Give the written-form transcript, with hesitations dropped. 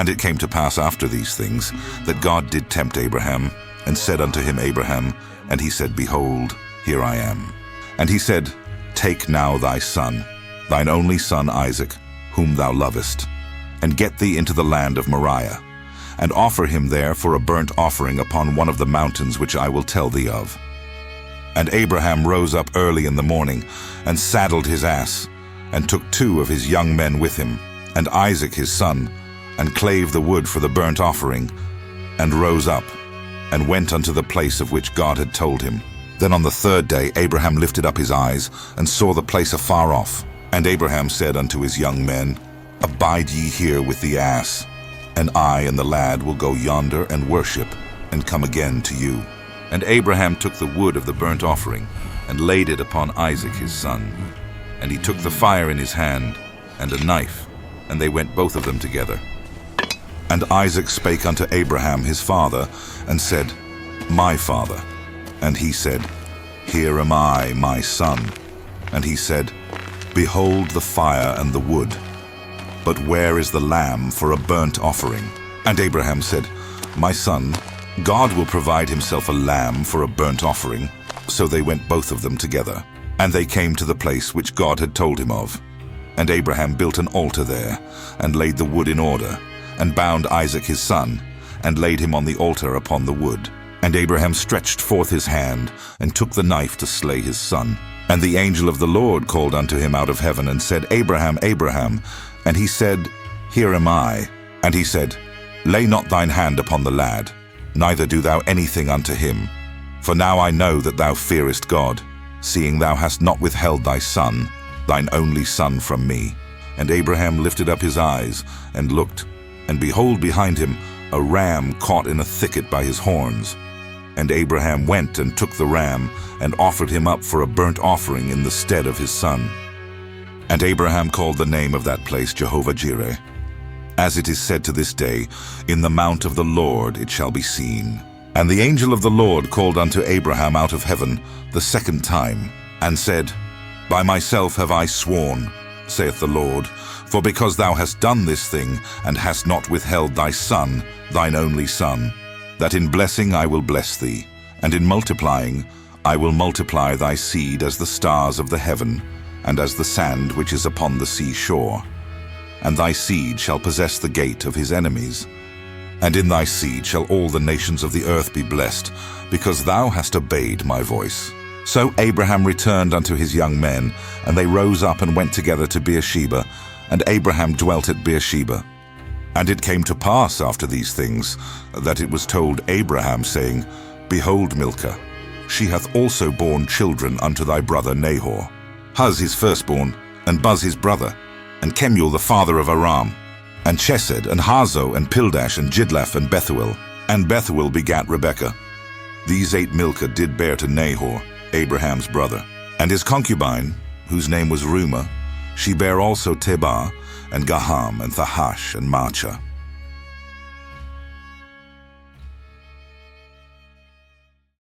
And it came to pass after these things, that God did tempt Abraham, and said unto him, Abraham, and he said, Behold, here I am. And he said, Take now thy son, thine only son Isaac, whom thou lovest, and get thee into the land of Moriah, and offer him there for a burnt offering upon one of the mountains which I will tell thee of. And Abraham rose up early in the morning, and saddled his ass, and took 2 of his young men with him, and Isaac his son, and clave the wood for the burnt offering, and rose up, and went unto the place of which God had told him. Then on the 3rd day Abraham lifted up his eyes, and saw the place afar off. And Abraham said unto his young men, Abide ye here with the ass, and I and the lad will go yonder and worship, and come again to you. And Abraham took the wood of the burnt offering, and laid it upon Isaac his son. And he took the fire in his hand, and a knife, and they went both of them together. And Isaac spake unto Abraham his father, and said, My father. And he said, Here am I, my son. And he said, Behold the fire and the wood, but where is the lamb for a burnt offering? And Abraham said, My son, God will provide himself a lamb for a burnt offering. So they went both of them together. And they came to the place which God had told him of. And Abraham built an altar there, and laid the wood in order, and bound Isaac his son, and laid him on the altar upon the wood. And Abraham stretched forth his hand, and took the knife to slay his son. And the angel of the Lord called unto him out of heaven, and said, Abraham, Abraham. And he said, Here am I. And he said, Lay not thine hand upon the lad, neither do thou anything unto him. For now I know that thou fearest God, seeing thou hast not withheld thy son, thine only son, from me. And Abraham lifted up his eyes, and looked, and behold, behind him a ram caught in a thicket by his horns. And Abraham went and took the ram, and offered him up for a burnt offering in the stead of his son. And Abraham called the name of that place Jehovah-Jireh. As it is said to this day, In the mount of the Lord it shall be seen. And the angel of the Lord called unto Abraham out of heaven the 2nd time, and said, By myself have I sworn, saith the Lord, for because thou hast done this thing, and hast not withheld thy son, thine only son, that in blessing I will bless thee, and in multiplying I will multiply thy seed as the stars of the heaven, and as the sand which is upon the sea shore. And thy seed shall possess the gate of his enemies. And in thy seed shall all the nations of the earth be blessed, because thou hast obeyed my voice. So Abraham returned unto his young men, and they rose up and went together to Beersheba, and Abraham dwelt at Beersheba. And it came to pass after these things, that it was told Abraham, saying, Behold Milcah, she hath also borne children unto thy brother Nahor, Huz his firstborn, and Buz his brother, and Kemuel the father of Aram, and Chesed, and Hazo, and Pildash, and Jidlaph, and Bethuel. And Bethuel begat Rebekah. These 8 Milcah did bear to Nahor, Abraham's brother. And his concubine, whose name was Reumah, she bare also Tebah, and Gaham, and Thahash, and Maachah.